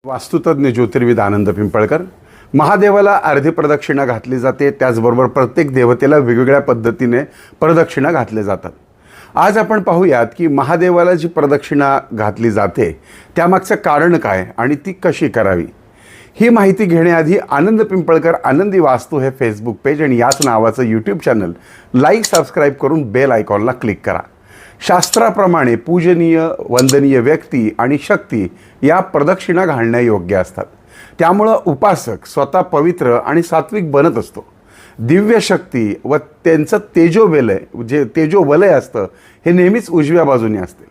वास्तुतज्ञ ज्योतिर्विद आनंद पिंपळकर. महादेवाला अर्धी प्रदक्षिणा घातली जाते, त्याचबरोबर प्रत्येक देवतेला वेगवेगळ्या पद्धतीने प्रदक्षिणा घातल्या जातात. आज आपण पाहूयात की महादेवाला जी प्रदक्षिणा घातली जाते त्यामागचं कारण काय आणि ती कशी करावी. ही माहिती घेण्याआधी आनंद पिंपळकर आनंदी वास्तू हे फेसबुक पेज आणि याच नावाचं यूट्यूब चॅनल लाईक सबस्क्राईब करून बेल आयकॉनला क्लिक करा. शास्त्राप्रमाणे पूजनीय वंदनीय व्यक्ती आणि शक्ती या प्रदक्षिणा घालण्यायोग्य असतात. त्यामुळं उपासक स्वतः पवित्र आणि सात्विक बनत असतो. दिव्य शक्ती व त्यांचं तेजोवलय असतं हे नेहमीच उजव्या बाजूने असते.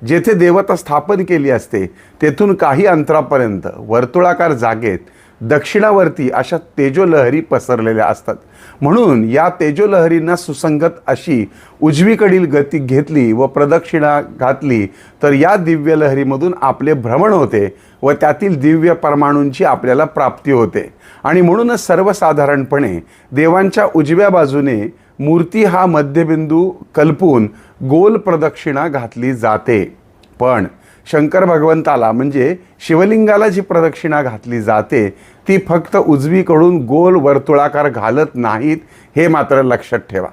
जेथे देवता स्थापन केली असते तेथून काही अंतरापर्यंत वर्तुळाकार जागेत दक्षिणावर्ती अशा तेजोलहरी पसरलेल्या असतात. म्हणून या तेजोलहरींना सुसंगत अशी उजवीकडील गती घेतली व प्रदक्षिणा घातली तर या दिव्य लहरीमधून आपले भ्रमण होते व त्यातील दिव्य परमाणूंची आपल्याला प्राप्ती होते. आणि म्हणूनच सर्वसाधारणपणे देवांच्या उजव्या बाजूने मूर्ती हा मध्यबिंदू कल्पून गोल प्रदक्षिणा घातली जाते. पण शंकर भगवंताला म्हणजे शिवलिंगाला जी प्रदक्षिणा घातली जाते ती फक्त उजवीकडून गोल वर्तुळाकार घालत नाहीत, हे मात्र लक्षात ठेवा.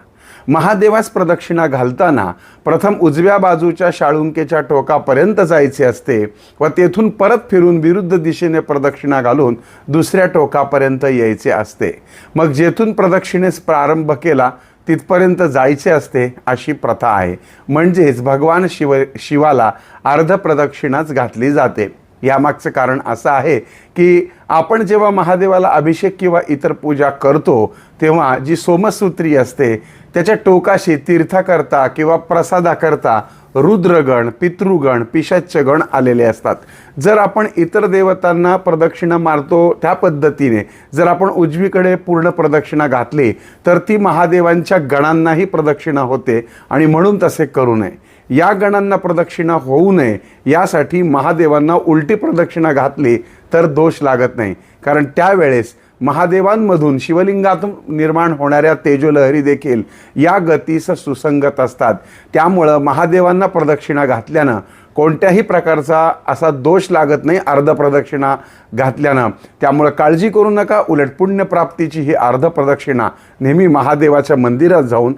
महादेवास प्रदक्षिणा घालताना प्रथम उजव्या बाजूच्या शाळुंकेच्या टोकापर्यंत जायचे असते व तेथून परत फिरून विरुद्ध दिशेने प्रदक्षिणा घालून दुसऱ्या टोकापर्यंत यायचे असते. मग जेथून प्रदक्षिणेस प्रारंभ केला तिथपर्यंत जायचे असते अशी प्रथा आहे. म्हणजेच भगवान शिवाला अर्ध प्रदक्षिणाच घातली जाते. यामागचं कारण असं आहे की आपण जेव्हा महादेवाला अभिषेक किंवा इतर पूजा करतो तेव्हा जी सोमसूत्री असते त्याच्या टोकाशी तीर्थाकरता किंवा प्रसादाकरता रुद्रगण, पितृगण, पिशाच्चगण आलेले असतात. जर आपण इतर देवतांना प्रदक्षिणा मारतो त्या पद्धतीने जर आपण उजवीकडे पूर्ण प्रदक्षिणा घातली तर ती महादेवांच्या गणांनाही प्रदक्षिणा होते आणि म्हणून तसे करू नये. या गणांना प्रदक्षिणा होऊ नये यासाठी महादेवांना उलटी प्रदक्षिणा घातली तर दोष लागत नाही. कारण त्यावेळेस महादेवांमधून शिवलिंगातून निर्माण होणाऱ्या तेजोलहरी देखील या गतीस सुसंगत असतात. त्यामुळं महादेवांना प्रदक्षिणा घातल्यानं कोणत्याही प्रकारचा असा दोष लागत नाही अर्ध प्रदक्षिणा घातल्यानं. त्यामुळं काळजी करू नका. उलट पुण्यप्राप्तीची ही अर्ध प्रदक्षिणा नेहमी महादेवाच्या मंदिरात जाऊन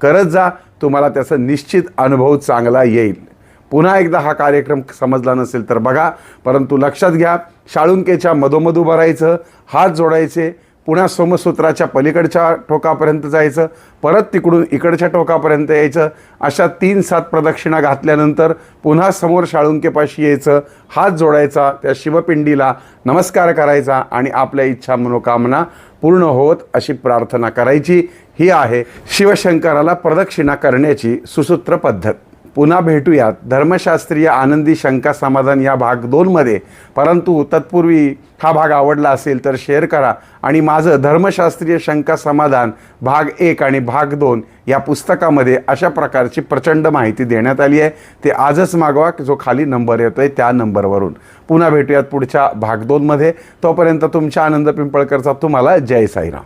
करत जा. तुम्हाला त्याचा निश्चित अनुभव चांगला येईल. पुन्हा एकदा हा कार्यक्रम समजला नसेल तर बघा, परंतु लक्षात घ्या, शाळुंकेच्या मधोमध उभं राहायचं, हात जोडायचे, पुन्हा सोमसूत्राच्या पलीकडच्या टोकापर्यंत जायचं, परत तिकडून इकडच्या टोकापर्यंत यायचं. अशा 3-7 प्रदक्षिणा घातल्यानंतर पुन्हा समोर शाळुंकेपाशी यायचं, हात जोडायचा, त्या शिवपिंडीला नमस्कार करायचा आणि आपल्या इच्छा मनोकामना पूर्ण होत अशी प्रार्थना करायची. ही आहे शिवशंकराला प्रदक्षिणा करण्याची सुसूत्र पद्धत. पुन्हा भेटूयात धर्मशास्त्रीय आनंदी शंका समाधान या भाग 2मध्ये. परंतु तत्पूर्वी हा भाग आवडला असेल तर शेअर करा आणि माझं धर्मशास्त्रीय शंका समाधान भाग 1 आणि भाग 2 या पुस्तकामध्ये अशा प्रकारची प्रचंड माहिती देण्यात आली आहे. ते आजच मागवा जो खाली नंबर येतोय त्या नंबरवरून. पुन्हा भेटूयात पुढच्या भाग 2मध्ये. तोपर्यंत तुमच्या आनंद पिंपळकरचा तुम्हाला जय साईराम.